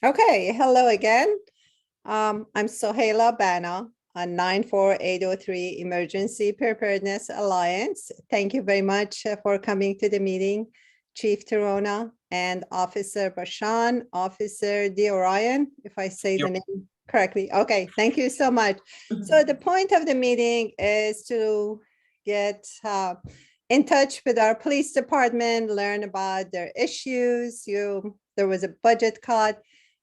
Okay, hello again. I'm Sohaila Bana on 94803 Emergency Preparedness Alliance. Thank you very much for coming to the meeting, Chief Tirona and Officer Bashan, Officer Deorian, if I say the name correctly. Okay, thank you so much. So the point of the meeting is to get in touch with our police department, learn about their issues. There was a budget cut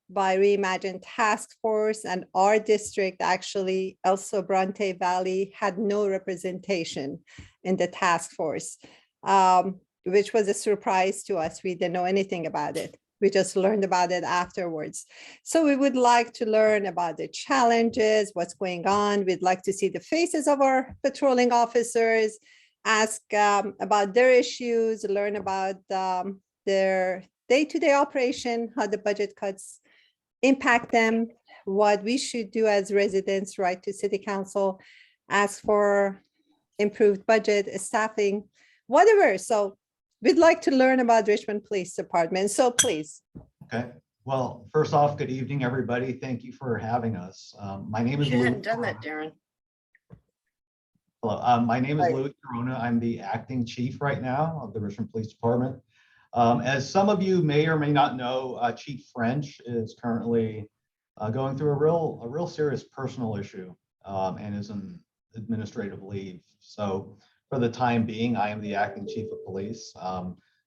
by Reimagine Task Force, and our district, actually, El Sobrante Valley, had no representation in the task force, which was a surprise to us. We didn't know anything about it. We just learned about it afterwards. So we would like to learn about the challenges, what's going on. We'd like to see the faces of our patrolling officers, ask about their issues, learn about their day-to-day operation, how the budget cuts impact them, what we should do as residents, write to city council, ask for improved budget, staffing, whatever. So we'd like to learn about Richmond Police Department. So please. Okay. Well, first off, good evening, everybody. Thank you for having us. My name is You Louie. hadn't done that, Darren. Hello, my name is Louie Tirona. I'm the acting chief right now of the Richmond Police Department. As some of you may or may not know, Chief French is currently going through a real serious personal issue and is on administrative leave. So for the time being, I am the acting chief of police.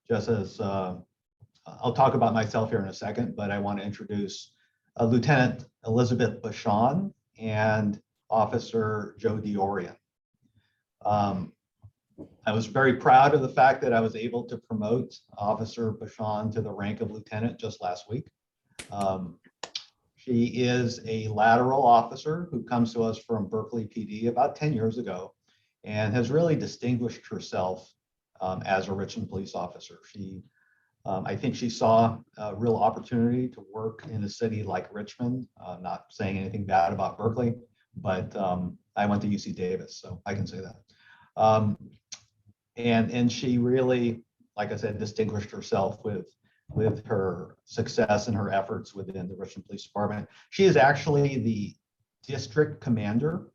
Just as I'll talk about myself here in a second, but I want to introduce Lieutenant Elizabeth Bashan and Officer jdeorian. I was very proud of the fact that I was able to promote Officer Bashan to the rank of lieutenant just last week. She is a lateral officer who comes to us from Berkeley PD about 10 years ago and has really distinguished herself as a Richmond police officer. I think she saw a real opportunity to work in a city like Richmond, not saying anything bad about Berkeley, but I went to UC Davis, so I can say that. And she really, like I said, distinguished herself with her success and her efforts within the Richmond Police Department. She is actually the district commander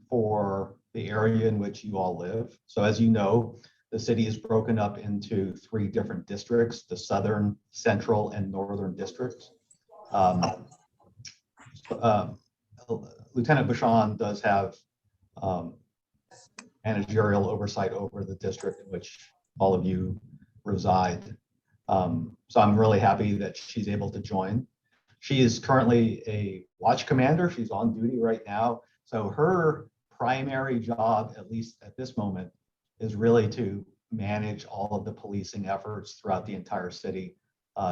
for the area in which you all live. So as you know, the city is broken up into 3 different districts: the southern, central, and northern districts. Lieutenant Bashan does have managerial oversight over the district in which all of you reside. So I'm really happy that she's able to join. She is currently a watch commander. She's on duty right now. So her primary job, at least at this moment, is really to manage all of the policing efforts throughout the entire city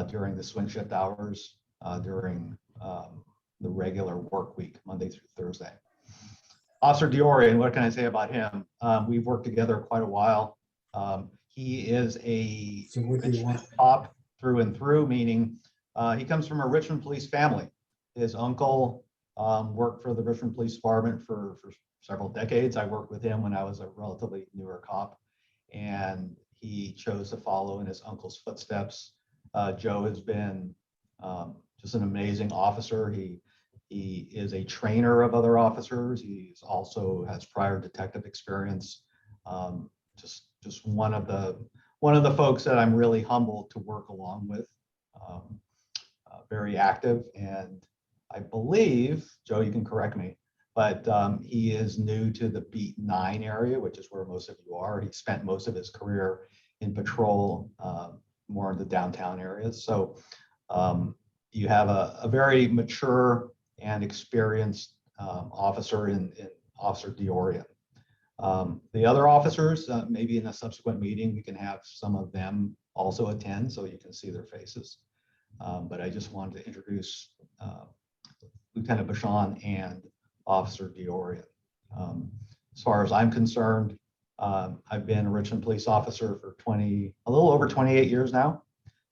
during the swing shift hours, during the regular work week, Monday through Thursday. Officer Deorian, what can I say about him? We've worked together quite a while. He is a Richmond cop through and through, meaning he comes from a Richmond police family. His uncle worked for the Richmond Police Department for several decades. I worked with him when I was a relatively newer cop, and he chose to follow in his uncle's footsteps. Joe has been just an amazing officer. He is a trainer of other officers. He also has prior detective experience. Just one of the folks that I'm really humbled to work along with. Very active, and I believe, Joe, you can correct me, but he is new to the Beat 9 area, which is where most of you are. He spent most of his career in patrol, more in the downtown areas. So you have a very mature and experienced officer in Officer Deorian. The other officers, maybe in a subsequent meeting, we can have some of them also attend so you can see their faces. But I just wanted to introduce Lieutenant Bashan and Officer Deorian. As far as I'm concerned, I've been a Richmond police officer for a little over 28 years now.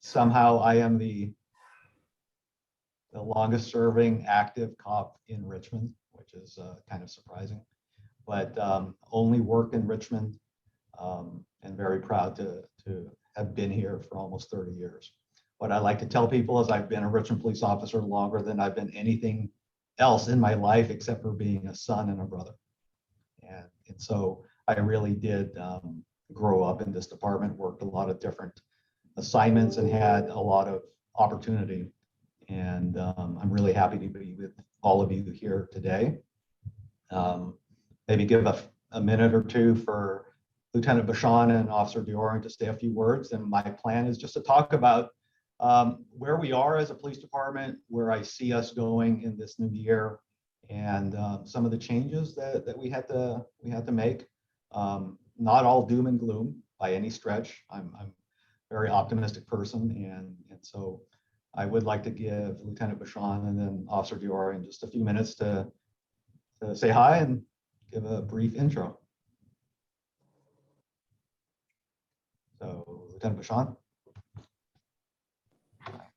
Somehow I am the longest serving active cop in Richmond, which is kind of surprising, but only worked in Richmond, and very proud to have been here for almost 30 years. what I like to tell people is I've been a Richmond police officer longer than I've been anything else in my life except for being a son and a brother. And so I really did grow up in this department, worked a lot of different assignments and had a lot of opportunity. And I'm really happy to be with all of you here today. Maybe give a minute or two for Lieutenant Bashan and Officer Deorian to say a few words. And my plan is just to talk about where we are as a police department, where I see us going in this new year, and some of the changes that we had to make. Not all doom and gloom by any stretch. I'm a very optimistic person, and so I would like to give Lieutenant Bashan and then Officer Deorian just a few minutes to say hi and give a brief intro. So, Lieutenant Bashan.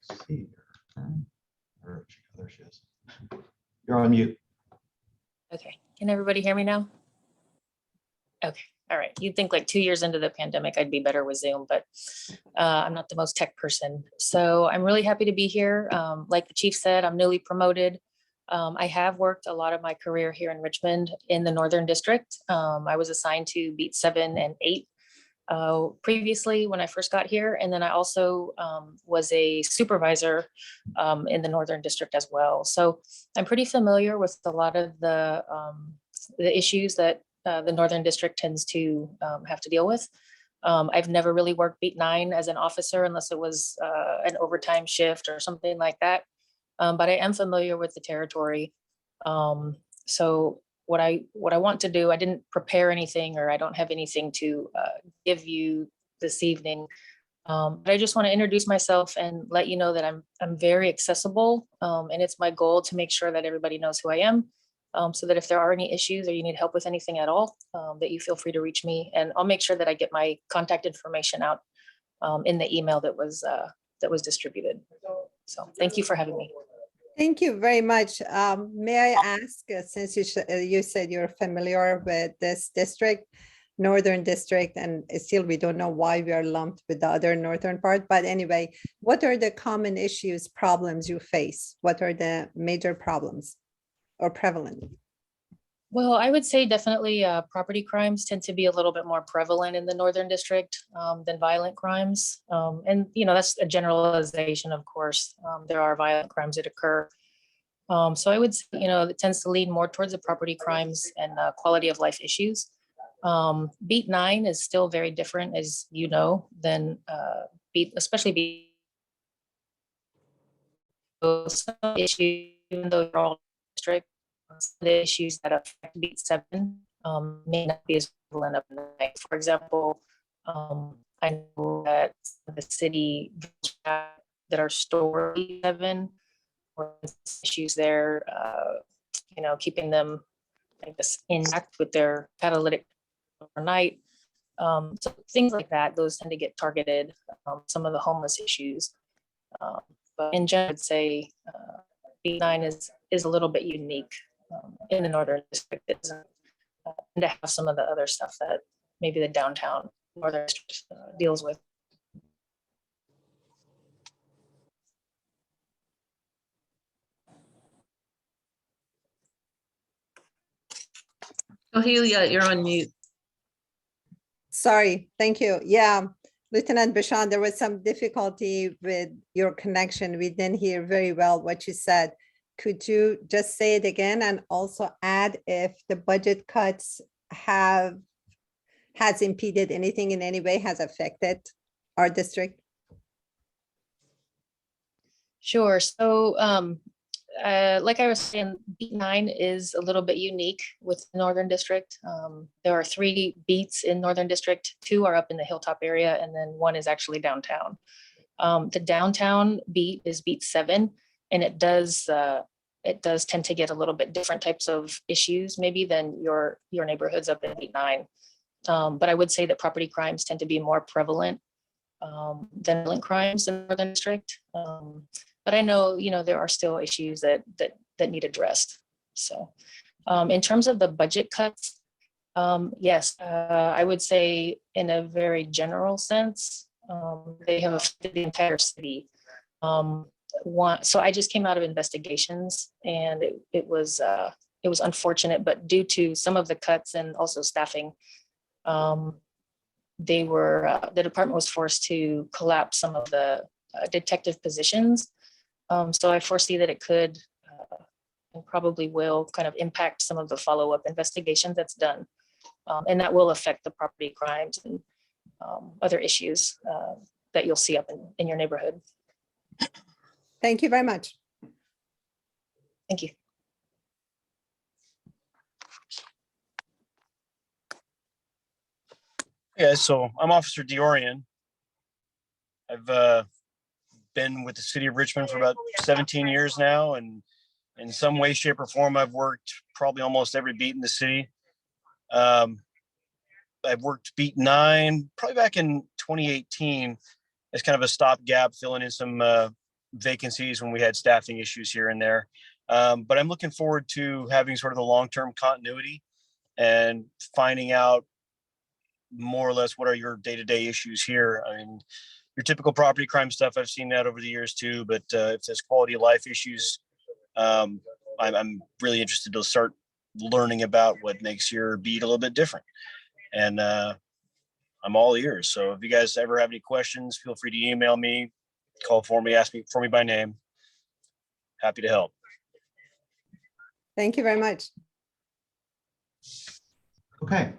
Let's see her. There she is. You're on mute. Okay, can everybody hear me now? Okay, all right. You'd think like 2 years into the pandemic, I'd be better with Zoom, but I'm not the most tech person. So I'm really happy to be here. Like the chief said, I'm newly promoted. I have worked a lot of my career here in Richmond in the Northern District. I was assigned to beat 7 and 8 previously when I first got here. And then I also was a supervisor in the Northern District as well. So I'm pretty familiar with a lot of the issues that the Northern District tends to have to deal with. I've never really worked beat 9 as an officer unless it was an overtime shift or something like that. But I am familiar with the territory. So what I want to do, I didn't prepare anything, or I don't have anything to give you this evening. But I just want to introduce myself and let you know that I'm very accessible, and it's my goal to make sure that everybody knows who I am, so that if there are any issues or you need help with anything at all, that you feel free to reach me, and I'll make sure that I get my contact information out in the email that was distributed. So thank you for having me. Thank you very much. May I ask, since you said you're familiar with this district, Northern District, and still we don't know why we are lumped with the other northern part, but anyway, what are the common issues, problems you face? What are the major problems or prevalent? Well, I would say definitely property crimes tend to be a little bit more prevalent in the Northern District than violent crimes. And, you know, that's a generalization, of course. There are violent crimes that occur. So I would say, you know, it tends to lean more towards the property crimes and quality of life issues. Beat 9 is still very different, as you know, than especially beat. Some issues, even though they're all district, the issues that affect beat 7 may not be as prevalent up in the night. For example, I know that the city that are stored beat 7, or issues there, you know, keeping them, I guess, intact with their catalytic overnight. So things like that, those tend to get targeted. Some of the homeless issues, but in general, I'd say B9 is a little bit unique in the Northern District. It doesn't tend to have some of the other stuff that maybe the downtown Northern District deals with. Ohelia, you're on mute. Sorry, thank you. Yeah, Lieutenant Bashan, there was some difficulty with your connection. We didn't hear very well what you said. Could you just say it again and also add if the budget cuts has impeded anything in any way, has affected our district? Sure. So like I was saying, beat 9 is a little bit unique with Northern District. There are 3 beats in Northern District. 2 are up in the Hilltop area, and then 1 is actually downtown. The downtown beat is beat 7, and it does tend to get a little bit different types of issues maybe than your neighborhoods up in beat 9. But I would say that property crimes tend to be more prevalent than violent crimes in Northern District. But I know, you know, there are still issues that need addressed. So in terms of the budget cuts, yes, I would say in a very general sense, they have affected the entire city. So I just came out of investigations, and it was unfortunate, but due to some of the cuts and also staffing, the department was forced to collapse some of the detective positions. So I foresee that it could and probably will kind of impact some of the follow-up investigations that's done. And that will affect the property crimes and other issues that you'll see up in your neighborhood. Thank you very much. Thank you. Yeah, so I'm Officer Deorian. I've been with the city of Richmond for about 17 years now, and in some way, shape, or form, I've worked probably almost every beat in the city. I've worked beat 9, probably back in 2018, as kind of a stopgap, filling in some vacancies when we had staffing issues here and there. But I'm looking forward to having sort of the long-term continuity and finding out more or less what are your day-to-day issues here. I mean, your typical property crime stuff, I've seen that over the years too, but if there's quality of life issues, I'm really interested to start learning about what makes your beat a little bit different. And I'm all ears. So if you guys ever have any questions, feel free to email me, call for me, ask me for me by name. Happy to help. Thank you very much. Okay.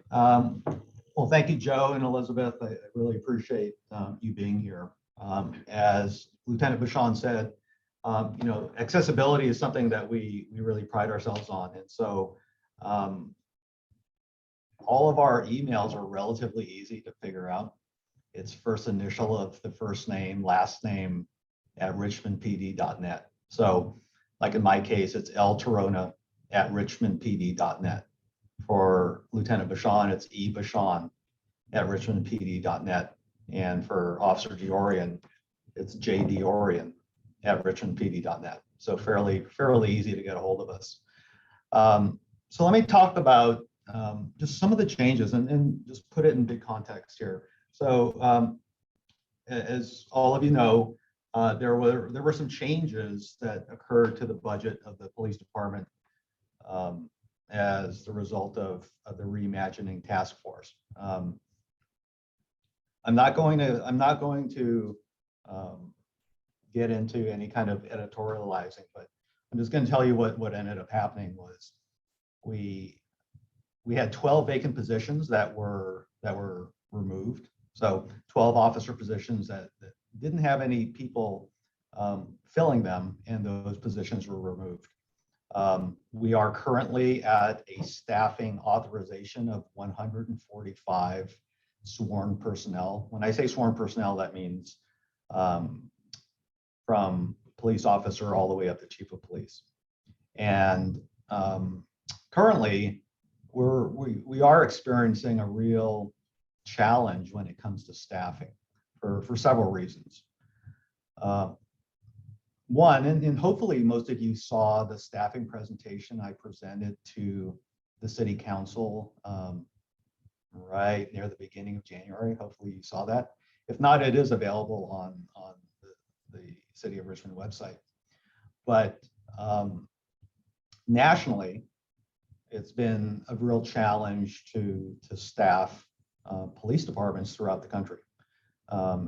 Well, thank you, Joe and Elizabeth. I really appreciate you being here. As Lieutenant Bashan said, accessibility is something that we really pride ourselves on. And so all of our emails are relatively easy to figure out. It's first initial of the first name, last name at richmondpd.net. So like in my case, it's ltirona at richmondpd.net. For Lieutenant Bashan, it's ebashan at richmondpd.net. And for Officer Deorian, it's jdeorian at richmondpd.net. So fairly easy to get a hold of us. So let me talk about just some of the changes and just put it in big context here. So as all of you know, there were some changes that occurred to the budget of the police department as the result of the reimagining task force. I'm not going to get into any kind of editorializing, but I'm just going to tell you what ended up happening was we had 12 vacant positions that were removed. So 12 officer positions that didn't have any people filling them, and those positions were removed. We are currently at a staffing authorization of 145 sworn personnel. When I say sworn personnel, that means from police officer all the way up to chief of police. And currently, we are experiencing a real challenge when it comes to staffing for several reasons. One, and hopefully most of you saw the staffing presentation I presented to the city council right near the beginning of January. Hopefully you saw that. If not, it is available on the City of Richmond website. But nationally, it's been a real challenge to staff police departments throughout the country.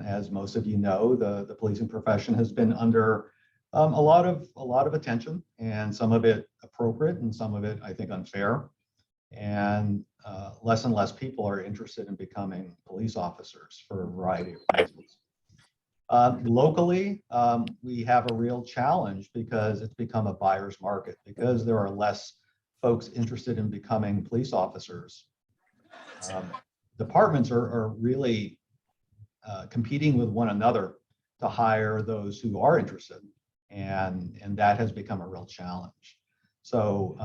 As most of you know, the policing profession has been under a lot of attention, and some of it appropriate and some of it, I think, unfair. And less and less people are interested in becoming police officers for a variety of reasons. Locally, we have a real challenge because it's become a buyer's market, because there are less folks interested in becoming police officers. Departments are really competing with one another to hire those who are interested, and that has become a real challenge. So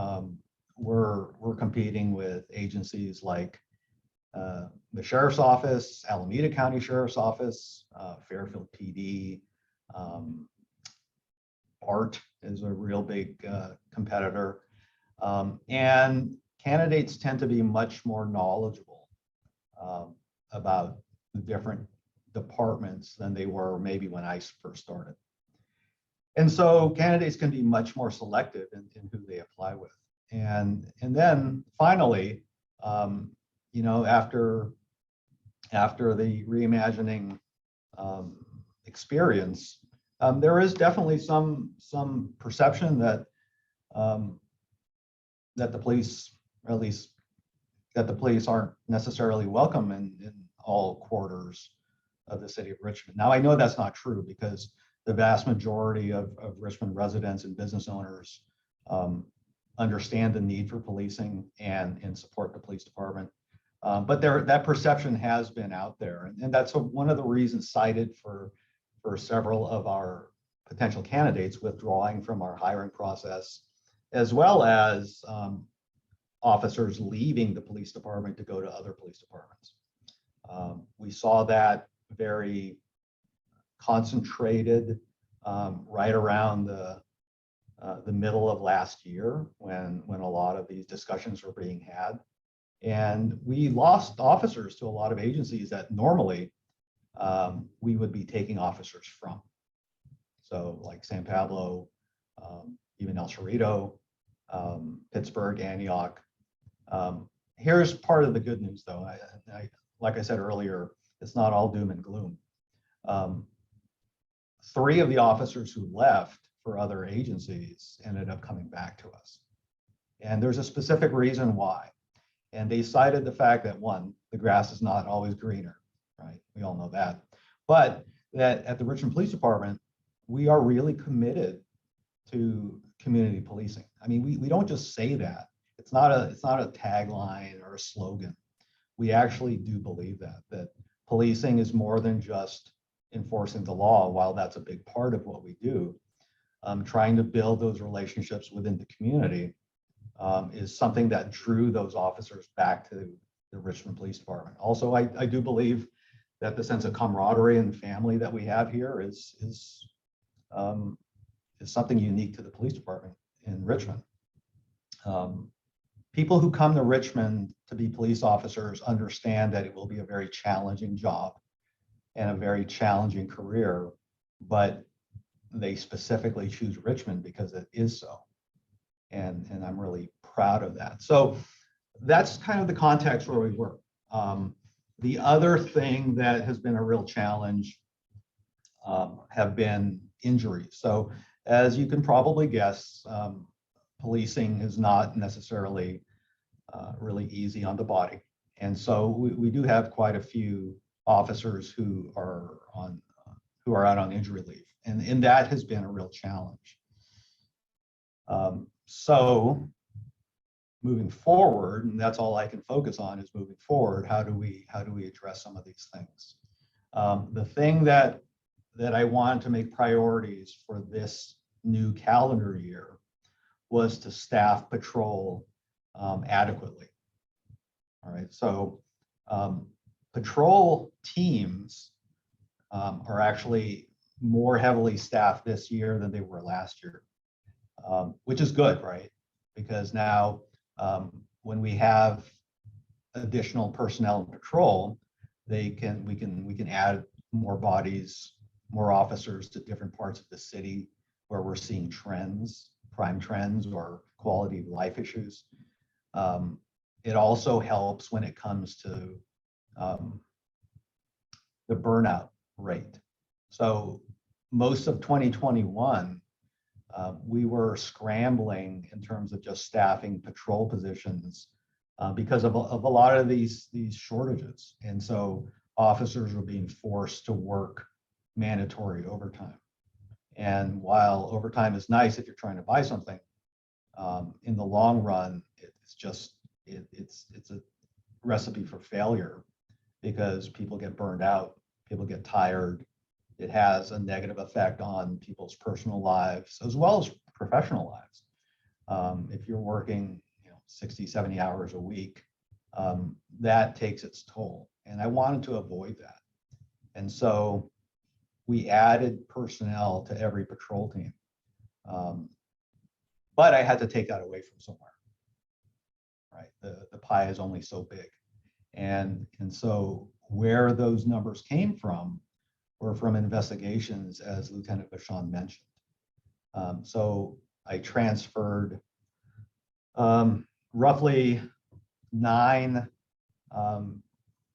we're competing with agencies like the Sheriff's Office, Alameda County Sheriff's Office, Fairfield PD. ART is a real big competitor. And candidates tend to be much more knowledgeable about the different departments than they were maybe when I first started. And so candidates can be much more selective in who they apply with. And then finally, you know, after the reimagining experience, there is definitely some perception that that the police, or at least that the police aren't necessarily welcome in all quarters of the city of Richmond. Now, I know that's not true because the vast majority of Richmond residents and business owners understand the need for policing and support the police department. But that perception has been out there. And that's one of the reasons cited for several of our potential candidates withdrawing from our hiring process, as well as officers leaving the police department to go to other police departments. We saw that very concentrated right around the middle of last year when a lot of these discussions were being had. And we lost officers to a lot of agencies that normally we would be taking officers from. So like San Pablo, even El Cerrito, Pittsburgh, Antioch. Here's part of the good news though. Like I said earlier, it's not all doom and gloom. 3 of the officers who left for other agencies ended up coming back to us. And there's a specific reason why. And they cited the fact that 1, the grass is not always greener, right? We all know that. But that at the Richmond Police Department, we are really committed to community policing. I mean, we don't just say that. It's not a tagline or a slogan. We actually do believe that policing is more than just enforcing the law. While that's a big part of what we do, trying to build those relationships within the community is something that drew those officers back to the Richmond Police Department. Also, I do believe that the sense of camaraderie and family that we have here is something unique to the police department in Richmond. People who come to Richmond to be police officers understand that it will be a very challenging job and a very challenging career, but they specifically choose Richmond because it is so. And I'm really proud of that. So that's kind of the context where we were. The other thing that has been a real challenge have been injuries. So as you can probably guess, policing is not necessarily really easy on the body. And so we do have quite a few officers who are out on injury leave. And that has been a real challenge. So moving forward, and that's all I can focus on is moving forward, how do we address some of these things? The thing that I wanted to make priorities for this new calendar year was to staff patrol adequately. All right, so patrol teams are actually more heavily staffed this year than they were last year, which is good, right? Because now when we have additional personnel in patrol, we can add more bodies, more officers to different parts of the city where we're seeing trends, crime trends or quality of life issues. It also helps when it comes to the burnout rate. So most of 2021, we were scrambling in terms of just staffing patrol positions because of a lot of these shortages. And so officers were being forced to work mandatory overtime. And while overtime is nice if you're trying to buy something, in the long run, it's a recipe for failure because people get burned out, people get tired. It has a negative effect on people's personal lives as well as professional lives. If you're working 60, 70 hours a week, that takes its toll. And I wanted to avoid that. And so we added personnel to every patrol team. But I had to take that away from somewhere, right? The pie is only so big. And so where those numbers came from were from investigations, as Lieutenant Bashan mentioned. So I transferred roughly 9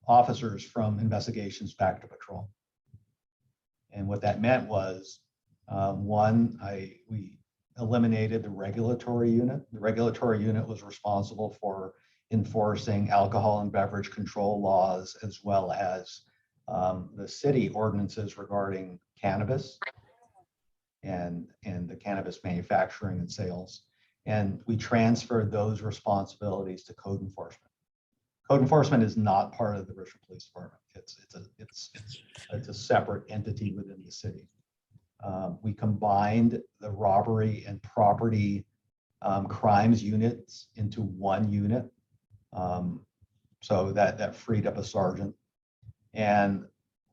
officers from investigations back to patrol. And what that meant was, one, we eliminated the regulatory unit. The regulatory unit was responsible for enforcing alcohol and beverage control laws, as well as the city ordinances regarding cannabis and the cannabis manufacturing and sales. And we transferred those responsibilities to code enforcement. Code enforcement is not part of the Richmond Police Department. It's a separate entity within the city. We combined the robbery and property crimes units into one unit. So that freed up a sergeant. And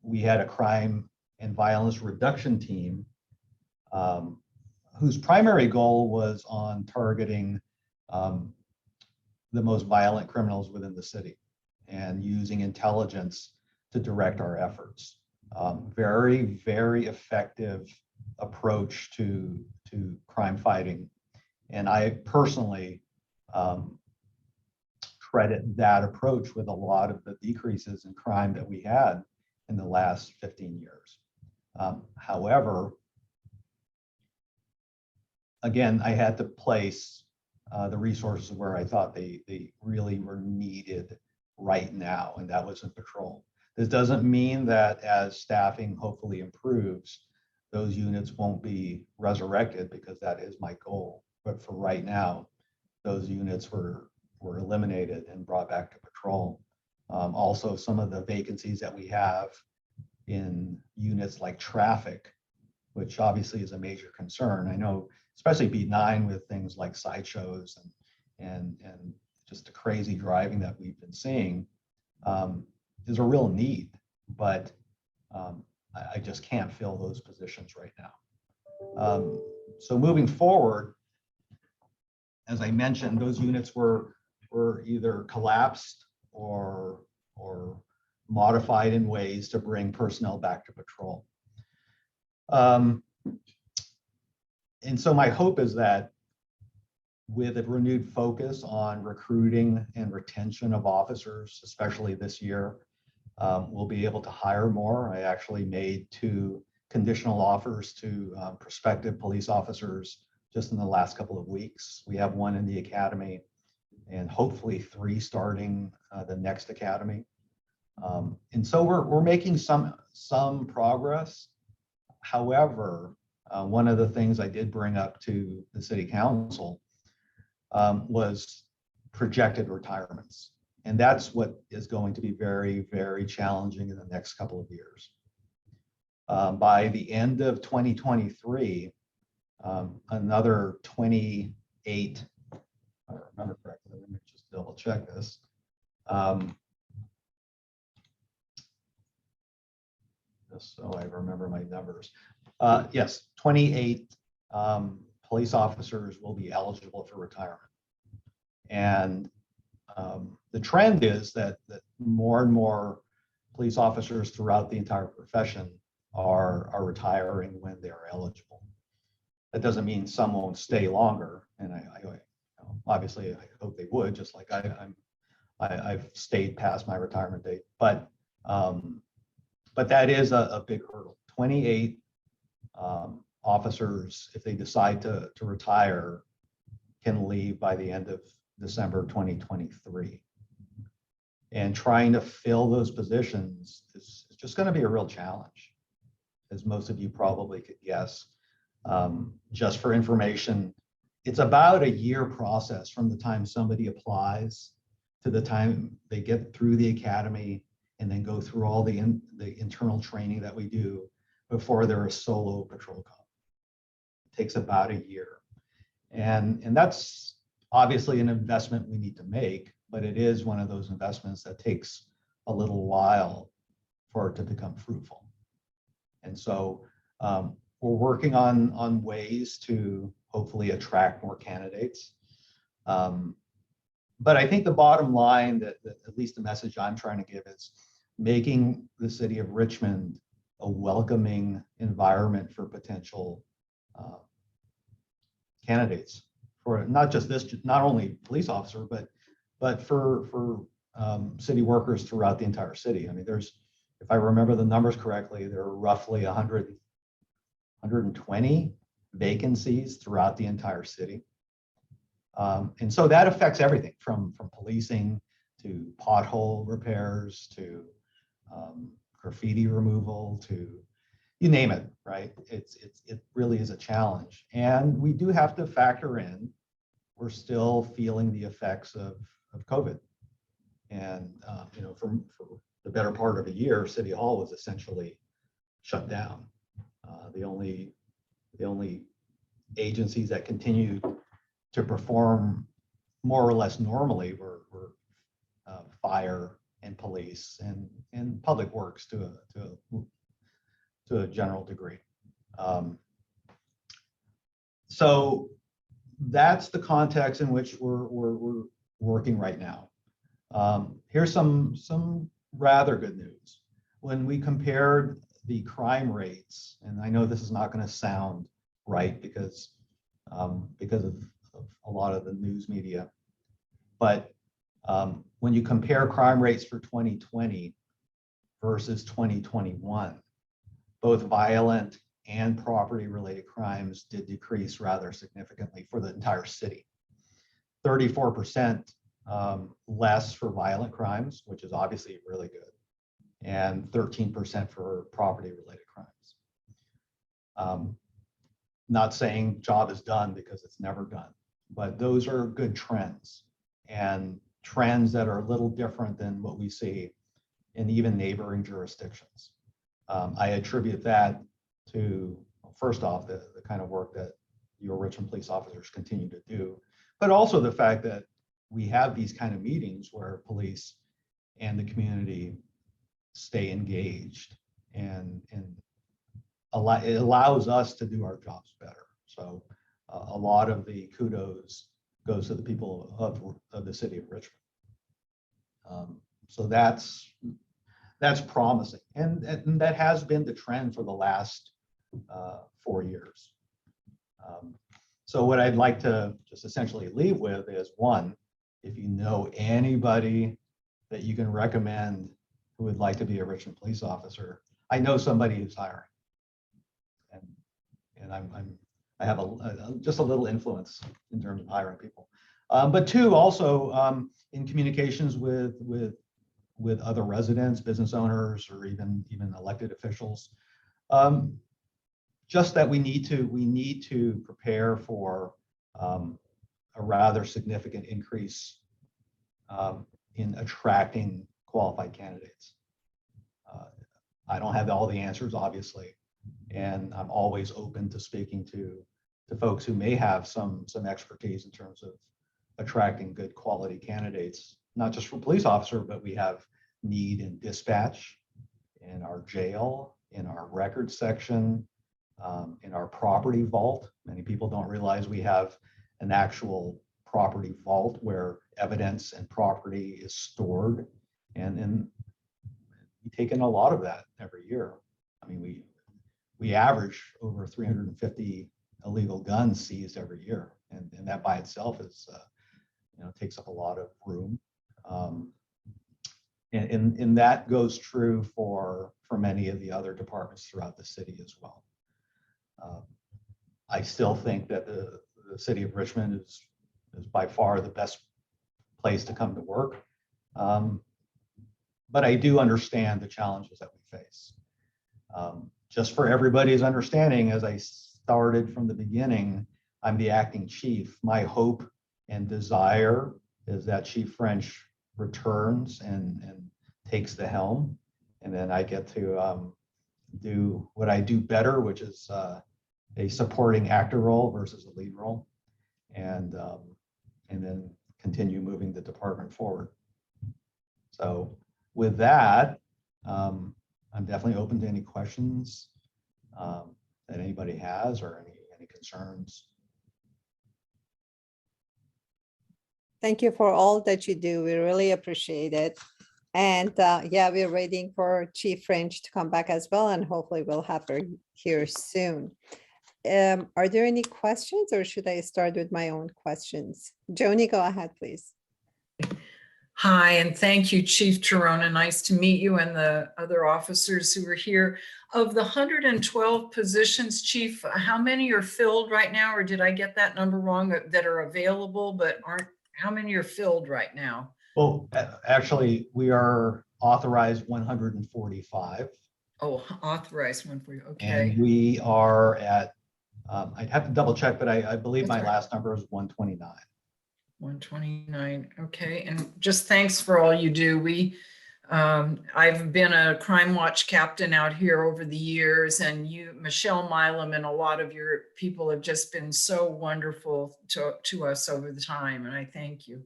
we had a crime and violence reduction team whose primary goal was on targeting the most violent criminals within the city and using intelligence to direct our efforts. Very, very effective approach to crime fighting. And I personally credit that approach with a lot of the decreases in crime that we had in the last 15 years. However, again, I had to place the resources where I thought they really were needed right now, and that was in patrol. This doesn't mean that as staffing hopefully improves, those units won't be resurrected, because that is my goal. But for right now, those units were eliminated and brought back to patrol. Also, some of the vacancies that we have in units like traffic, which obviously is a major concern. I know, especially B9 with things like sideshows and just the crazy driving that we've been seeing, is a real need, but I just can't fill those positions right now. So moving forward, as I mentioned, those units were either collapsed or modified in ways to bring personnel back to patrol. And so my hope is that with a renewed focus on recruiting and retention of officers, especially this year, we'll be able to hire more. I actually made 2 conditional offers to prospective police officers just in the last couple of weeks. We have 1 in the academy and hopefully 3 starting the next academy. And so we're making some progress. However, one of the things I did bring up to the city council was projected retirements. And that's what is going to be very, very challenging in the next couple of years. By the end of 2023, another 28, if I remember correctly, let me just double check this. Just so I remember my numbers. Yes, 28 police officers will be eligible for retirement. And the trend is that more and more police officers throughout the entire profession are retiring when they're eligible. That doesn't mean some won't stay longer, and I obviously I hope they would, just like I've stayed past my retirement date. But that is a big hurdle. 28 officers, if they decide to retire, can leave by the end of December 2023. And trying to fill those positions is just going to be a real challenge, as most of you probably could guess. Just for information, it's about a year process from the time somebody applies to the time they get through the academy and then go through all the internal training that we do before they're a solo patrol cop. It takes about a year. And that's obviously an investment we need to make, but it is one of those investments that takes a little while for it to become fruitful. And so we're working on ways to hopefully attract more candidates. But I think the bottom line, that at least the message I'm trying to give, is making the city of Richmond a welcoming environment for potential candidates for not just this, not only police officer, but for city workers throughout the entire city. I mean, there's, if I remember the numbers correctly, there are roughly 120 vacancies throughout the entire city. And so that affects everything from policing to pothole repairs to graffiti removal to you name it, right? It really is a challenge. And we do have to factor in, we're still feeling the effects of COVID. And, you know, for the better part of a year, City Hall was essentially shut down. The only agencies that continued to perform more or less normally were fire and police and public works to a general degree. So that's the context in which we're working right now. Here's some rather good news. When we compared the crime rates, and I know this is not going to sound right because of a lot of the news media, but when you compare crime rates for 2020 versus 2021, both violent and property related crimes did decrease rather significantly for the entire city. 34% less for violent crimes, which is obviously really good, and 13% for property related crimes. Not saying job is done because it's never done, but those are good trends, and trends that are a little different than what we see in even neighboring jurisdictions. I attribute that to, first off, the kind of work that your Richmond police officers continue to do, but also the fact that we have these kind of meetings where police and the community stay engaged, and it allows us to do our jobs better. So a lot of the kudos goes to the people of the city of Richmond. So that's promising, and that has been the trend for the last 4 years. So what I'd like to just essentially leave with is, one, if you know anybody that you can recommend who would like to be a Richmond police officer, I know somebody who's hiring, and I have just a little influence in terms of hiring people. But two, also in communications with other residents, business owners, or even elected officials. Just that we need to prepare for a rather significant increase in attracting qualified candidates. I don't have all the answers, obviously, and I'm always open to speaking to folks who may have some expertise in terms of attracting good quality candidates, not just for police officer, but we have need in dispatch, in our jail, in our records section, in our property vault. Many people don't realize we have an actual property vault where evidence and property is stored, and we take in a lot of that every year. I mean, we average over 350 illegal guns seized every year, and that by itself is takes up a lot of room. And that goes true for many of the other departments throughout the city as well. I still think that the city of Richmond is by far the best place to come to work. But I do understand the challenges that we face. Just for everybody's understanding, as I started from the beginning, I'm the acting chief. My hope and desire is that Chief French returns and takes the helm, and then I get to do what I do better, which is a supporting actor role versus a lead role, and then continue moving the department forward. So with that, I'm definitely open to any questions that anybody has, or any concerns. Thank you for all that you do. We really appreciate it. And yeah, we're waiting for Chief French to come back as well, and hopefully we'll have her here soon. Are there any questions or should I start with my own questions? Joni, go ahead, please. Hi, and thank you, Chief Tirona. Nice to meet you and the other officers who are here. Of the 112 positions, Chief, how many are filled right now? Or did I get that number wrong, that are available but aren't, how many are filled right now? Well, actually, we are authorized 145. Oh, authorized one for you. Okay. And we are at, I'd have to double check, but I believe That's my right. last number is 129. 129. Okay. And just thanks for all you do. I've been a crime watch captain out here over the years, and you, Michelle Milam, and a lot of your people have just been so wonderful to us over the time. And I thank you.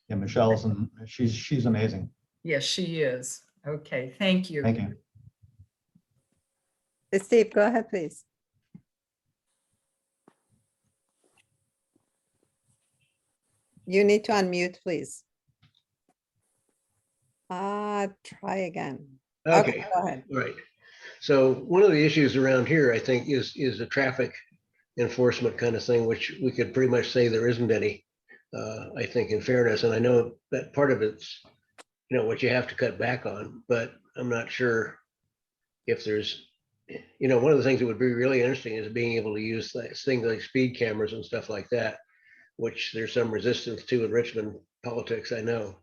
Yeah, Michelle's, and she's amazing. Yes, she is. Okay. Thank you. Thank you. Steve, go ahead, please. You need to unmute, please. Try again. Okay, Go ahead. right. So one of the issues around here, I think, is a traffic enforcement kind of thing, which we could pretty much say there isn't any, I think, in fairness. And I know that part of it's, what you have to cut back on, but I'm not sure if there's, one of the things that would be really interesting is being able to use things like speed cameras and stuff like that, which there's some resistance to in Richmond politics, I know.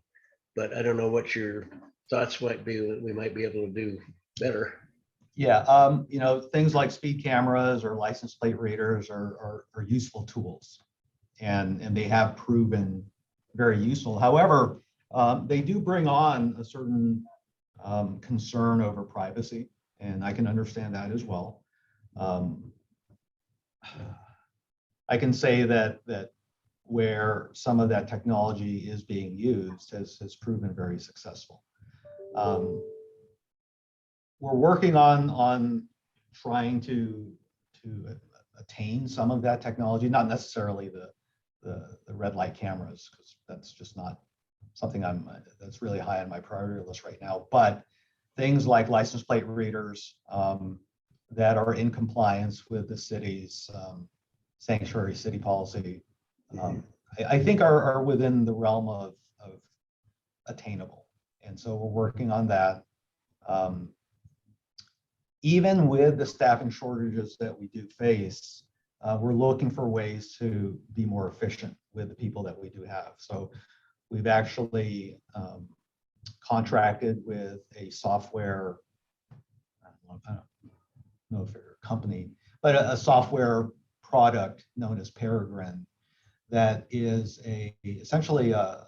But I don't know what your thoughts might be that we might be able to do better. Yeah, things like speed cameras or license plate readers are useful tools, and they have proven very useful. However, they do bring on a certain concern over privacy, and I can understand that as well. I can say that where some of that technology is being used has proven very successful. We're working on trying to attain some of that technology, not necessarily the red light cameras, because that's just not something that's really high on my priority list right now. But things like license plate readers that are in compliance with the city's sanctuary city policy, I think are within the realm of attainable. And so we're working on that. Even with the staffing shortages that we do face, we're looking for ways to be more efficient with the people that we do have. So we've actually contracted with a software, I don't know if they're a company, but a software product known as Peregrine that is essentially a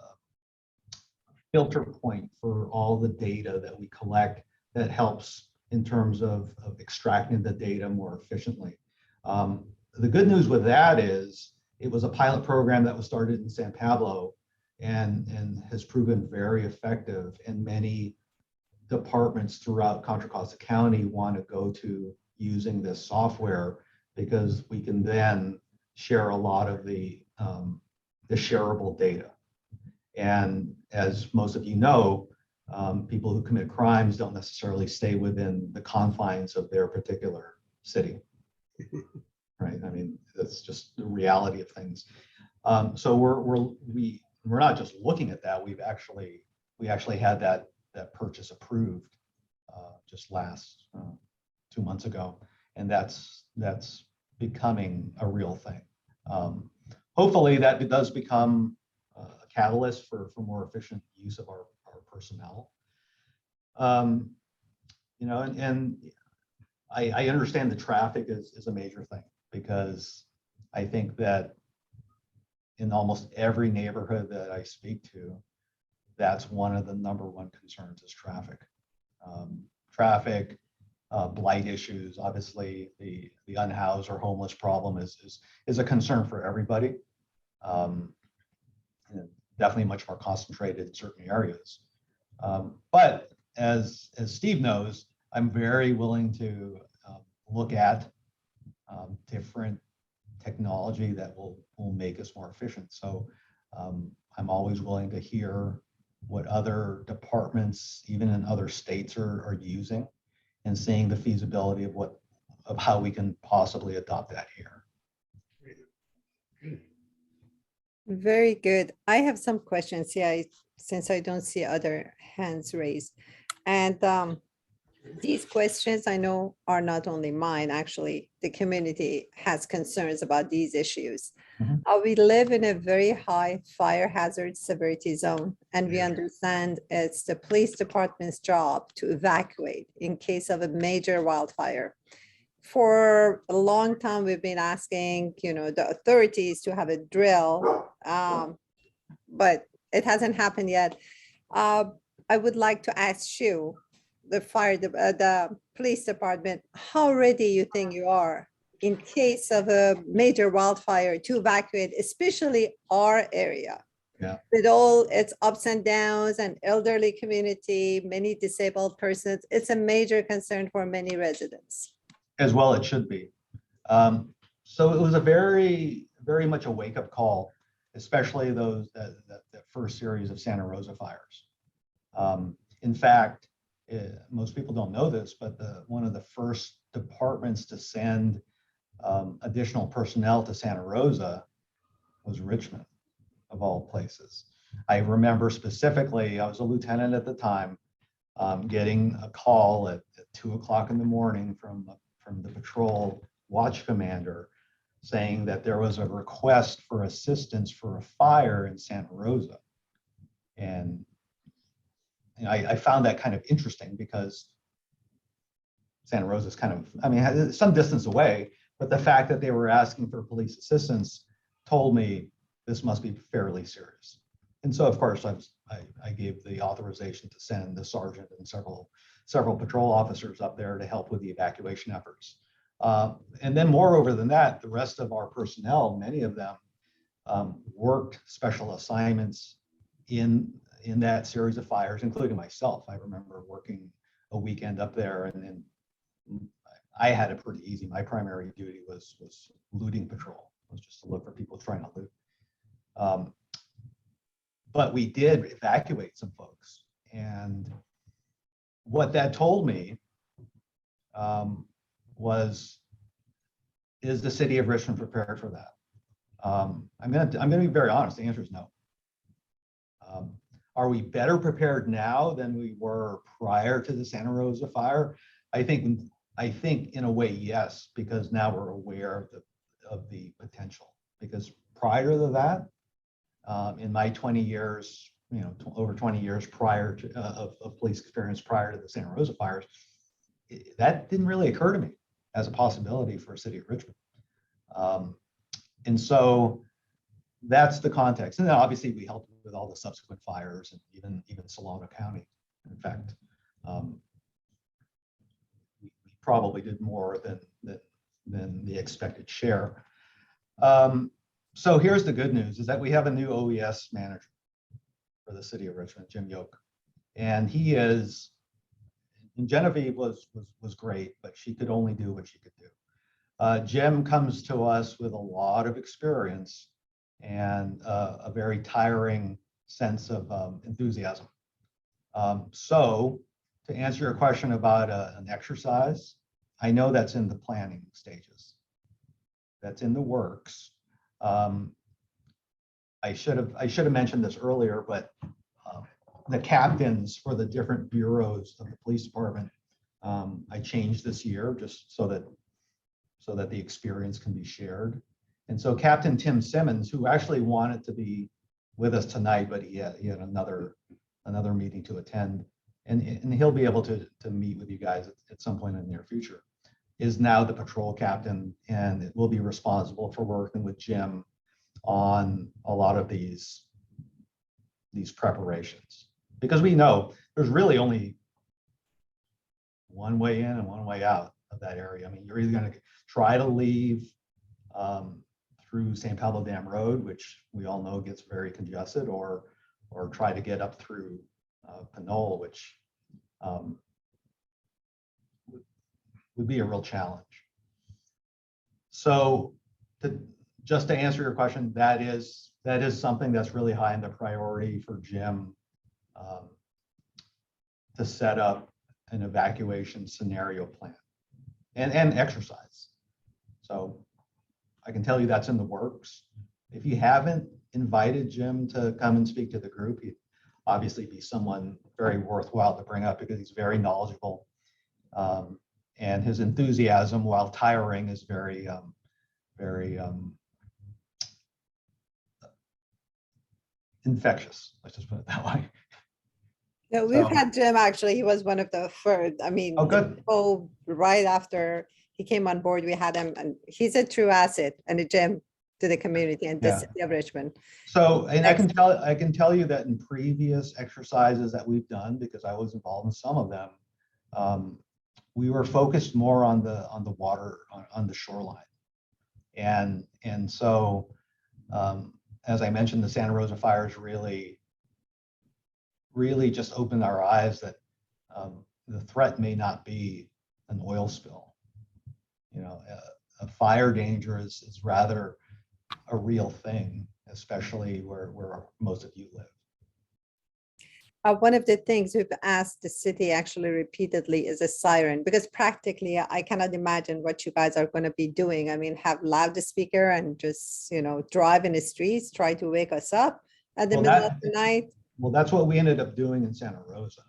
filter point for all the data that we collect that helps in terms of extracting the data more efficiently. The good news with that is it was a pilot program that was started in San Pablo and has proven very effective, and many departments throughout Contra Costa County want to go to using this software because we can then share a lot of the shareable data. And as most of you know, people who commit crimes don't necessarily stay within the confines of their particular city, right? I mean, that's just the reality of things. So we're not just looking at that. We actually had that purchase approved just last 2 months ago, and that's becoming a real thing. Hopefully, that it does become a catalyst for more efficient use of our personnel. And I understand the traffic is a major thing, because I think that in almost every neighborhood that I speak to, that's one of the #1 concerns is traffic. Traffic, blight issues, obviously the unhoused or homeless problem is a concern for everybody. Definitely much more concentrated in certain areas. But as Steve knows, I'm very willing to look at different technology that will make us more efficient. So I'm always willing to hear what other departments, even in other states, are using, and seeing the feasibility of what of how we can possibly adopt that here. Very good. I have some questions here, since I don't see other hands raised. And these questions I know are not only mine, actually, the community has concerns about these issues. Mhm. We live in a very high fire hazard severity zone, and we Yeah. understand it's the police department's job to evacuate in case of a major wildfire. For a long time, we've been asking, the authorities to have a drill, but it hasn't happened yet. I would like to ask you, the police department, how ready you think you are in case of a major wildfire to evacuate, especially our area? Yeah. With all its ups and downs and elderly community, many disabled persons, it's a major concern for many residents. As well, it should be. So it was a very much a wake-up call, especially that first series of Santa Rosa fires. In fact, most people don't know this, but one of the first departments to send additional personnel to Santa Rosa was Richmond, of all places. I remember specifically, I was a lieutenant at the time, getting a call at 2 o'clock in the morning from the patrol watch commander saying that there was a request for assistance for a fire in Santa Rosa. And I found that kind of interesting because Santa Rosa is kind of, I mean, some distance away, but the fact that they were asking for police assistance told me this must be fairly serious. And so, of course, I gave the authorization to send the sergeant and several patrol officers up there to help with the evacuation efforts. And then moreover than that, the rest of our personnel, many of them worked special assignments in that series of fires, including myself. I remember working a weekend up there, and I had it pretty easy. My primary duty was looting patrol. It was just to look for people trying to loot. But we did evacuate some folks. And what that told me was, is the city of Richmond prepared for that? I'm gonna be very honest. The answer is no. Are we better prepared now than we were prior to the Santa Rosa fire? I think in a way, yes, because now we're aware of the potential. Because prior to that, in my 20 years, over 20 years prior to of police experience prior to the Santa Rosa fires, that didn't really occur to me as a possibility for a city of Richmond. And so that's the context. And then obviously we helped with all the subsequent fires and even Solano County. In fact, we probably did more than the expected share. So here's the good news, is that we have a new OES manager for the city of Richmond, Jim Yoke. And he is, and Genevieve was great, but she could only do what she could do. Jim comes to us with a lot of experience and a very tiring sense of enthusiasm. So to answer your question about an exercise, I know that's in the planning stages. That's in the works. I should have mentioned this earlier, but the captains for the different bureaus of the police department, I changed this year just so that the experience can be shared. And so Captain Tim Simmons, who actually wanted to be with us tonight, but he had another meeting to attend, and he'll be able to meet with you guys at some point in the near future, is now the patrol captain and will be responsible for working with Jim on a lot of these preparations. Because we know there's really only one way in and one way out of that area. I mean, you're either going to try to leave through St. Pablo Dam Road, which we all know gets very congested, or try to get up through Pinole, which would be a real challenge. So just to answer your question, that is something that's really high in the priority for Jim to set up an evacuation scenario plan. and exercise. So I can tell you that's in the works. If you haven't invited Jim to come and speak to the group, he'd obviously be someone very worthwhile to bring up because he's very knowledgeable. And his enthusiasm, while tiring, is very infectious. Let's just put it that way. Yeah, we've So- had Jim, actually, he was one of the first, I mean, Oh, good. people right after he came on board, we had him, and he's a true asset and a gem to the community and the Yeah. city of Richmond. So, and I can tell you that in previous exercises that we've done, because I was involved in some of them, we were focused more on the water, on the shoreline. And so, as I mentioned, the Santa Rosa fires really just opened our eyes that the threat may not be an oil spill. You know, a fire danger is rather a real thing, especially where most of you live. One of the things we've asked the city actually repeatedly is a siren, because practically I cannot imagine what you guys are going to be doing. I mean, have loudspeaker and just, you know, drive in the streets, try to wake us up at the Well, middle of the night. Well, that's what we ended up doing in Santa Rosa.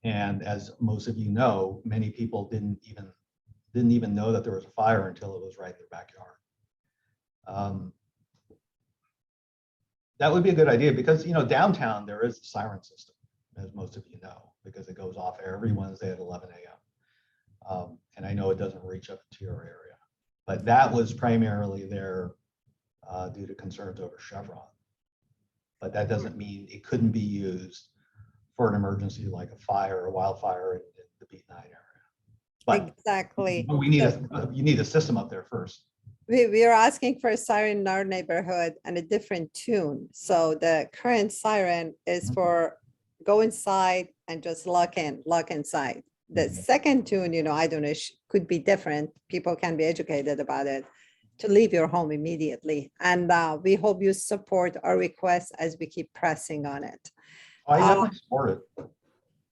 And as most of you know, many people didn't even know that there was a fire until it was right in their backyard. That would be a good idea because, you know, downtown there is a siren system, as most of you know, because it goes off every Wednesday at 11 a.m. And I know it doesn't reach up to your area, but that was primarily there due to concerns over Chevron. But that doesn't mean it couldn't be used for an emergency like a fire or wildfire in the Beat-9 area. But Exactly. we need you need a system up there first. We are asking for a siren in our neighborhood and a different tune. So the current siren is for go inside and just lock inside. The second tune, you know, I don't know, could be different. People can be educated about it, to leave your home immediately. And we hope you support our request as we keep pressing on it. I definitely support it.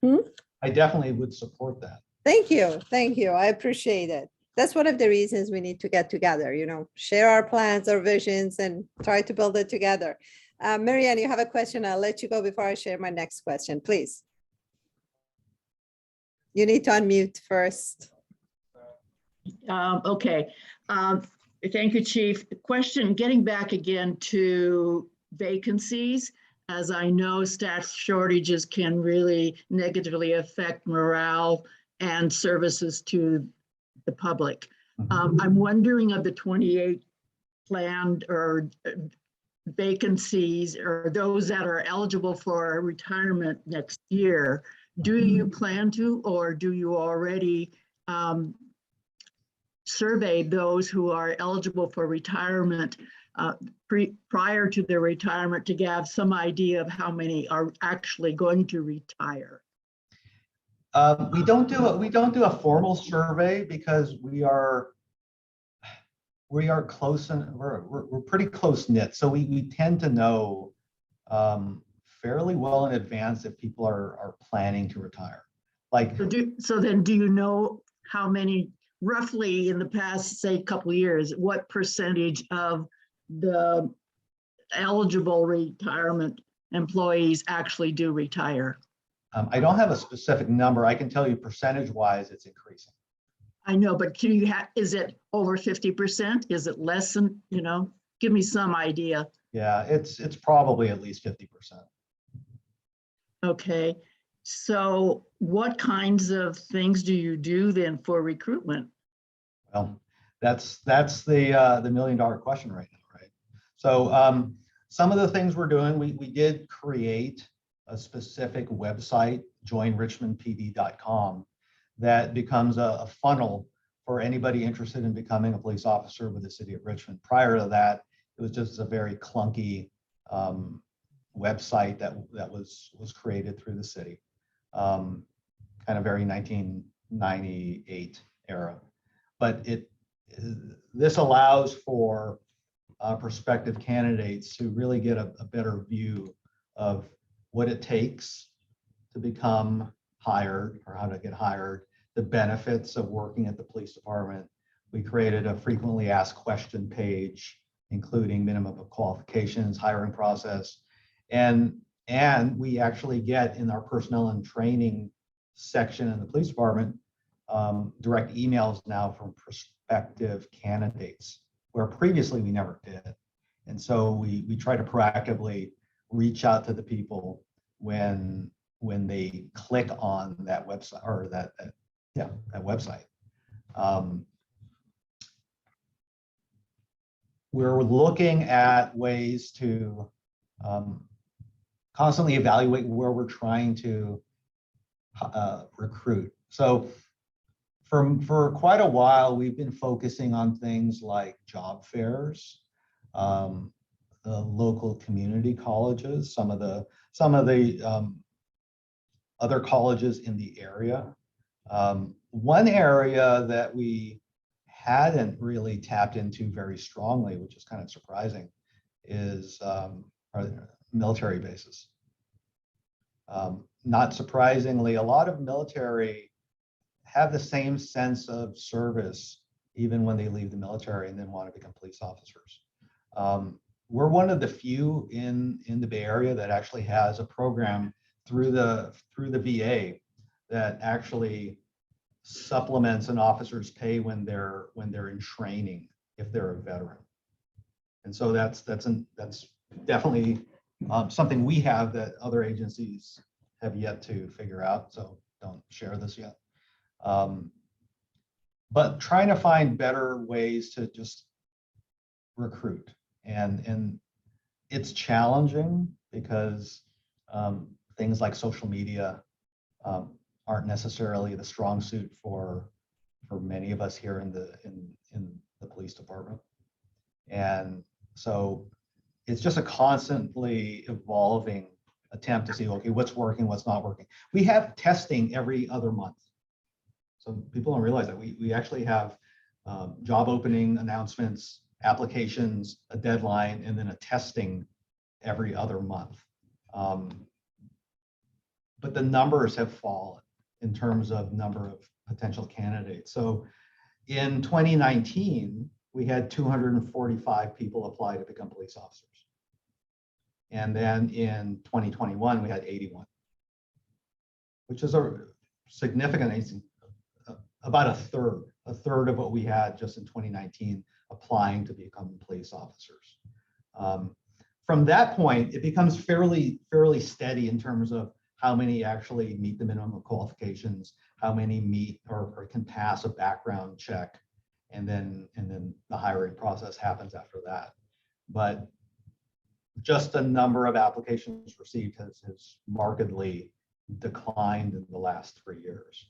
Hmm? I definitely would support that. Thank you. Thank you. I appreciate it. That's one of the reasons we need to get together, you know, share our plans, our visions, and try to build it together. Marianne, you have a question. I'll let you go before I share my next question, please. You need to unmute first. Okay. Thank you, Chief. Question, getting back again to vacancies. As I know, staff shortages can really negatively affect morale and services to the public. I'm wondering, of the 28 planned or vacancies, or those that are eligible for retirement next year, do you plan to, or do you already survey those who are eligible for retirement prior to their retirement to have some idea of how many are actually going to retire? We don't do a formal survey because we are close and we're pretty close knit. So we tend to know fairly well in advance if people are planning to retire. Like, So then do you know how many, roughly in the past, say, couple of years, what percentage of the eligible retirement employees actually do retire? I don't have a specific number. I can tell you percentage-wise, it's increasing. I know, but can you is it over 50%? Is it less than, you know, give me some idea. Yeah, it's probably at least 50%. Okay, so what kinds of things do you do then for recruitment? Well, that's the $1 million question right now, right? So some of the things we're doing, we did create a specific website, joinrichmondpd.com, that becomes a funnel for anybody interested in becoming a police officer with the city of Richmond. Prior to that, it was just a very clunky website that was created through the city, kind of very 1998 era. But this allows for prospective candidates to really get a better view of what it takes to become hired or how to get hired, the benefits of working at the police department. We created a frequently asked question page, including minimum of qualifications, hiring process, and we actually get in our personnel and training section in the police department direct emails now from prospective candidates, where previously we never did. And so we try to proactively reach out to the people when they click on that website or that website. We're looking at ways to constantly evaluate where we're trying to recruit. So for quite a while, we've been focusing on things like job fairs, the local community colleges, some of the other colleges in the area. One area that we hadn't really tapped into very strongly, which is kind of surprising, is military bases. Not surprisingly, a lot of military have the same sense of service even when they leave the military and then want to become police officers. We're one of the few in the Bay Area that actually has a program through the VA that actually supplements an officer's pay when they're in training if they're a veteran. And so that's definitely something we have that other agencies have yet to figure out. So don't share this yet. But trying to find better ways to just recruit, and it's challenging because things like social media aren't necessarily the strong suit for many of us here in the police department. And so it's just a constantly evolving attempt to see, okay, what's working, what's not working. We have testing every other month. So people don't realize that we actually have job opening announcements, applications, a deadline, and then a testing every other month. But the numbers have fallen in terms of number of potential candidates. So in 2019, we had 245 people apply to become police officers. And then in 2021, we had 81, which is a significant, about a third of what we had just in 2019 applying to become police officers. From that point, it becomes fairly steady in terms of how many actually meet the minimum qualifications, how many meet or can pass a background check, and then the hiring process happens after that. But just the number of applications received has markedly declined in the last 3 years.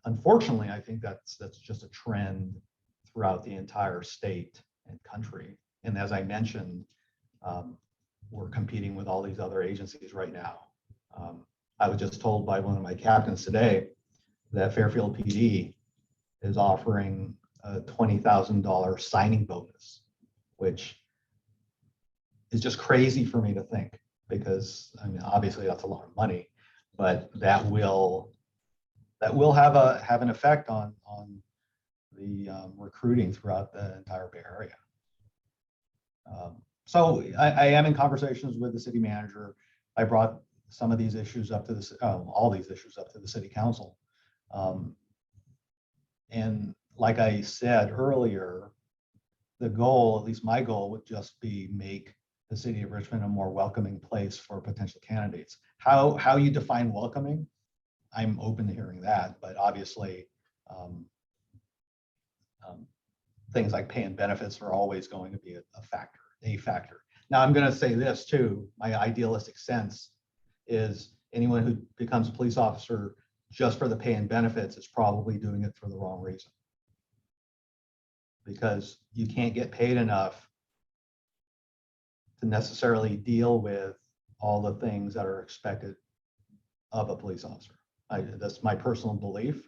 Unfortunately, I think that's just a trend throughout the entire state and country. And as I mentioned, we're competing with all these other agencies right now. I was just told by one of my captains today that Fairfield PD is offering a $20,000 signing bonus, which is just crazy for me to think, because I mean, obviously that's a lot of money, but that will have an effect on the recruiting throughout the entire Bay Area. So I am in conversations with the city manager. I brought some of these issues up to all these issues up to the city council. And like I said earlier, the goal, at least my goal, would just be make the city of Richmond a more welcoming place for potential candidates. How you define welcoming, I'm open to hearing that, but obviously things like pay and benefits are always going to be a factor. Now I'm going to say this too, my idealistic sense is anyone who becomes a police officer just for the pay and benefits is probably doing it for the wrong reason, because you can't get paid enough to necessarily deal with all the things that are expected of a police officer. That's my personal belief.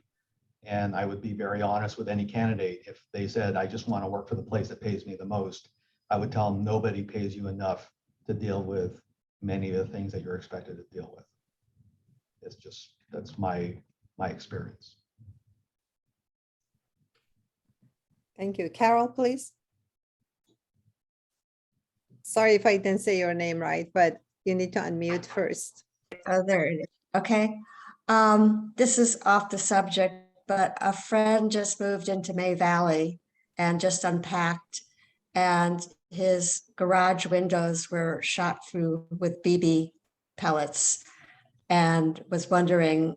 And I would be very honest with any candidate. If they said, I just want to work for the place that pays me the most, I would tell them nobody pays you enough to deal with many of the things that you're expected to deal with. It's just, that's my experience. Thank you. Carol, please. Sorry if I didn't say your name right, but you need to unmute first. Oh, there it is. Okay. This is off the subject, but a friend just moved into May Valley and just unpacked, and his garage windows were shot through with BB pellets, and was wondering,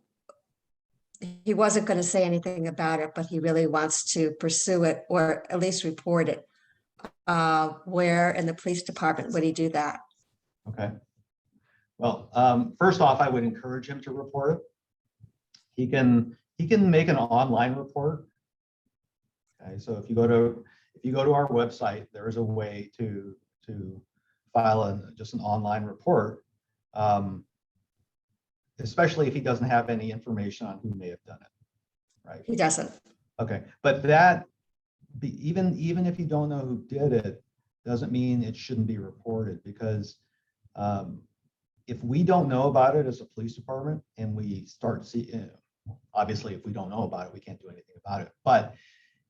he wasn't going to say anything about it, but he really wants to pursue it or at least report it. Where in the police department would he do that? Okay. Well, first off, I would encourage him to report it. He can make an online report. Okay, so if you go to our website, there is a way to file just an online report, especially if he doesn't have any information on who may have done it. Right. He doesn't. Okay, but that even if you don't know who did it, doesn't mean it shouldn't be reported, because if we don't know about it as a police department and we start seeing, obviously if we don't know about it, we can't do anything about it. But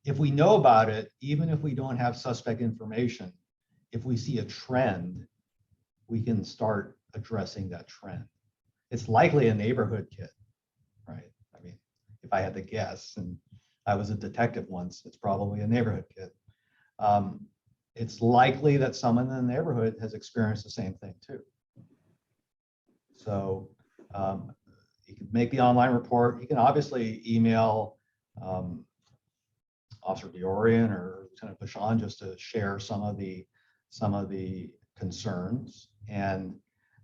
if we know about it, even if we don't have suspect information, if we see a trend, we can start addressing that trend. It's likely a neighborhood kid, right? I mean, if I had to guess, and I was a detective once, it's probably a neighborhood kid. It's likely that someone in the neighborhood has experienced the same thing too. So you can make the online report. You can obviously email Officer Deorian or Lieutenant Bashan just to share some of the concerns, and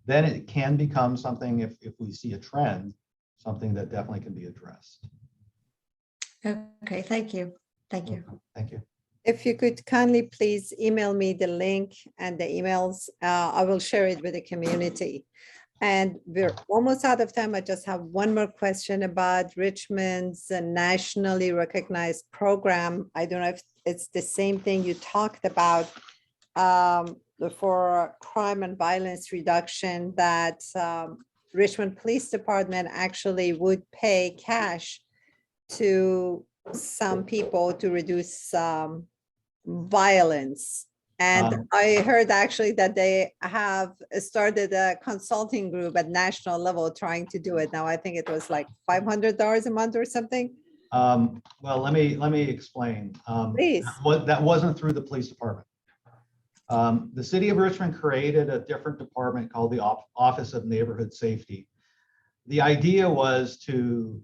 then it can become something, if we see a trend, something that definitely can be addressed. Okay, thank you. Thank you. Thank you. If you could kindly please email me the link and the emails, I will share it with the community. And we're almost out of time. I just have one more question about Richmond's nationally recognized program. I don't know if it's the same thing you talked about for crime and violence reduction, that Richmond Police Department actually would pay cash to some people to reduce violence. And I heard actually that they have started a consulting group at national level trying to do it. Now, I think it was like $500 a month or something. Well, let me explain. Please. That wasn't through the police department. The city of Richmond created a different department called the Office of Neighborhood Safety. The idea was to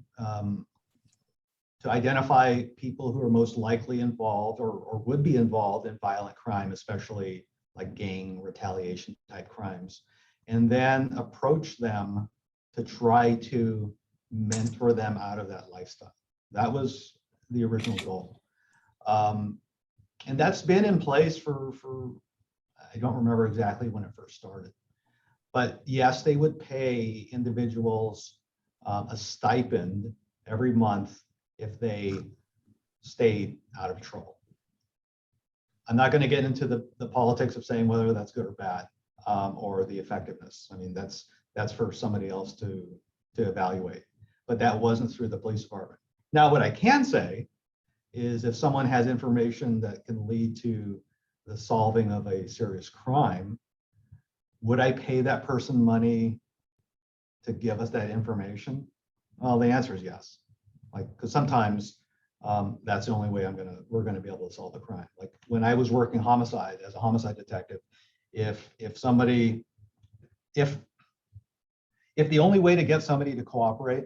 identify people who are most likely involved or would be involved in violent crime, especially like gang retaliation type crimes, and then approach them to try to mentor them out of that lifestyle. That was the original goal. And that's been in place for I don't remember exactly when it first started. But yes, they would pay individuals a stipend every month if they stayed out of trouble. I'm not going to get into the politics of saying whether that's good or bad, or the effectiveness. I mean, that's for somebody else to evaluate. But that wasn't through the police department. Now, what I can say is if someone has information that can lead to the solving of a serious crime, would I pay that person money to give us that information? Well, the answer is yes. Like, because sometimes that's the only way we're gonna be able to solve the crime. Like when I was working homicide as a homicide detective, if the only way to get somebody to cooperate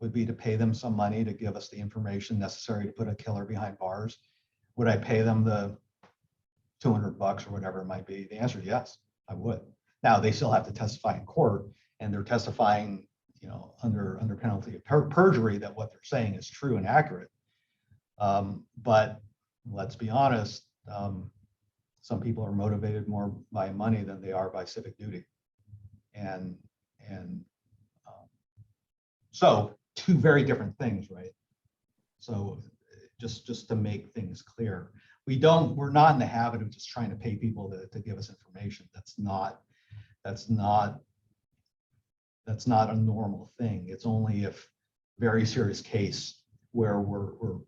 would be to pay them some money to give us the information necessary to put a killer behind bars, would I pay them the $200 or whatever it might be? The answer is yes, I would. Now they still have to testify in court, and they're testifying, you know, under penalty of perjury that what they're saying is true and accurate. But let's be honest, some people are motivated more by money than they are by civic duty, and so two very different things, right? So just to make things clear, we're not in the habit of just trying to pay people to give us information. That's not That's not a normal thing. It's only if very serious case where we're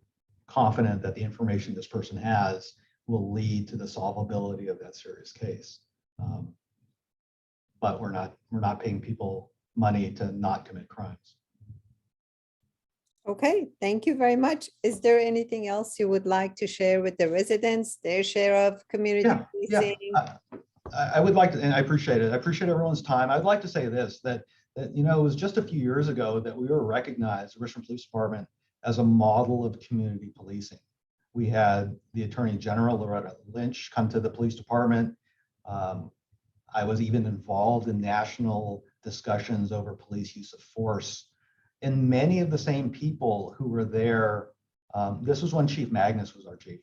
confident that the information this person has will lead to the solvability of that serious case. But we're not paying people money to not commit crimes. Okay, thank you very much. Is there anything else you would like to share with the residents, their share of community Yeah. policing? I would like to, and I appreciate it. I appreciate everyone's time. I'd like to say this, that it was just a few years ago that we were recognized, the Richmond Police Department, as a model of community policing. We had the Attorney General, Loretta Lynch, come to the police department. I was even involved in national discussions over police use of force. And many of the same people who were there, this was when Chief Magnus was our chief,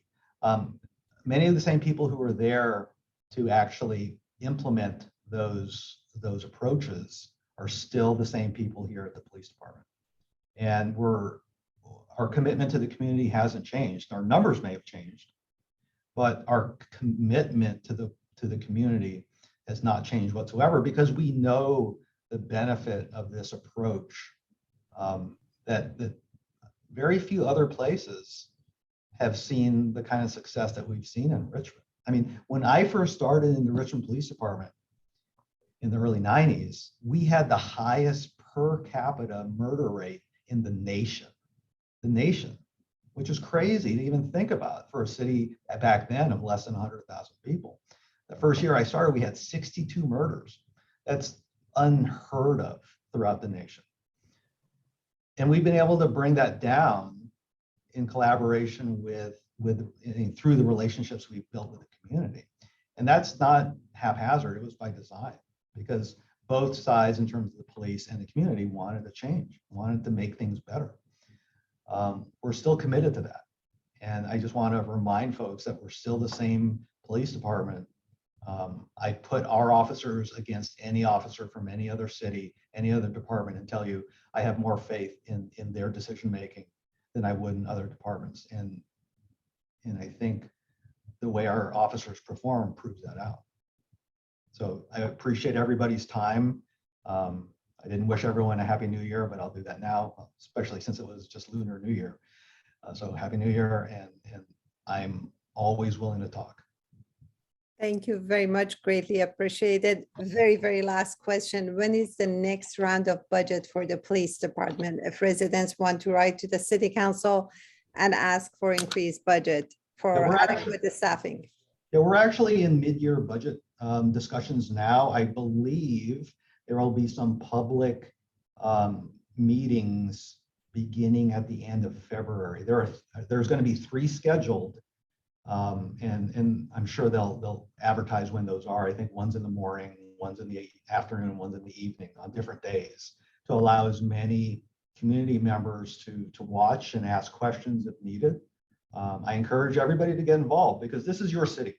many of the same people who were there to actually implement those approaches are still the same people here at the police department. And our commitment to the community hasn't changed. Our numbers may have changed, but our commitment to the community has not changed whatsoever, because we know the benefit of this approach that very few other places have seen the kind of success that we've seen in Richmond. I mean, when I first started in the Richmond Police Department in the early 90s, we had the highest per capita murder rate in the nation, which is crazy to even think about for a city back then of less than 100,000 people. The first year I started, we had 62 murders. That's unheard of throughout the nation. And we've been able to bring that down in collaboration through the relationships we've built with the community. And that's not haphazard, it was by design, because both sides in terms of the police and the community wanted to change, wanted to make things better. We're still committed to that. And I just want to remind folks that we're still the same police department. I put our officers against any officer from any other city, any other department, and tell you I have more faith in their decision-making than I would in other departments. And I think the way our officers perform proves that out. So I appreciate everybody's time. I didn't wish everyone a happy new year, but I'll do that now, especially since it was just Lunar New Year. So happy new year, and I'm always willing to talk. Thank you very much. Greatly appreciated. Very, very last question. When is the next round of budget for the police department? If residents want to write to the city council and ask for increased budget for adequate staffing. Yeah, we're actually in mid-year budget discussions now. I believe there will be some public meetings beginning at the end of February. There's going to be 3 scheduled. And I'm sure they'll advertise when those are. I think one's in the morning, one's in the afternoon, one's in the evening on different days, to allow as many community members to watch and ask questions if needed. I encourage everybody to get involved, because this is your city.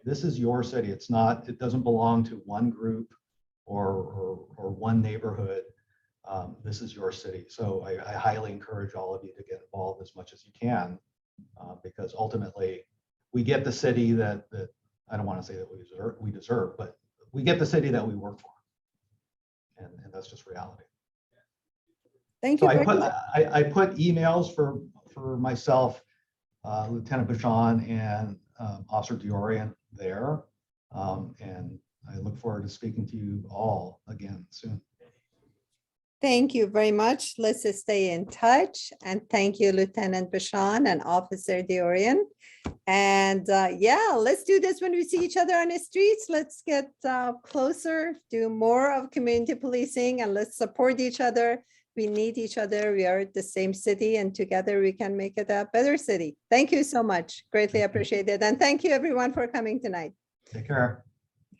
This is your city. It doesn't belong to one group or one neighborhood. This is your city. So I highly encourage all of you to get involved as much as you can. Because ultimately we get the city that I don't want to say that we deserve, but we get the city that we work for, and that's just reality. Thank So you. I put emails for myself, Lieutenant Bashan, and Officer Deorian there, and I look forward to speaking to you all again soon. Thank you very much. Let's stay in touch. And thank you, Lieutenant Bashan and Officer Deorian. And yeah, let's do this when we see each other on the streets. Let's get closer, do more of community policing, and let's support each other. We need each other. We are the same city, and together we can make it a better city. Thank you so much. Greatly appreciated. And thank you everyone for coming tonight. Take care.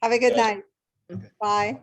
Have a good night. Okay. Bye.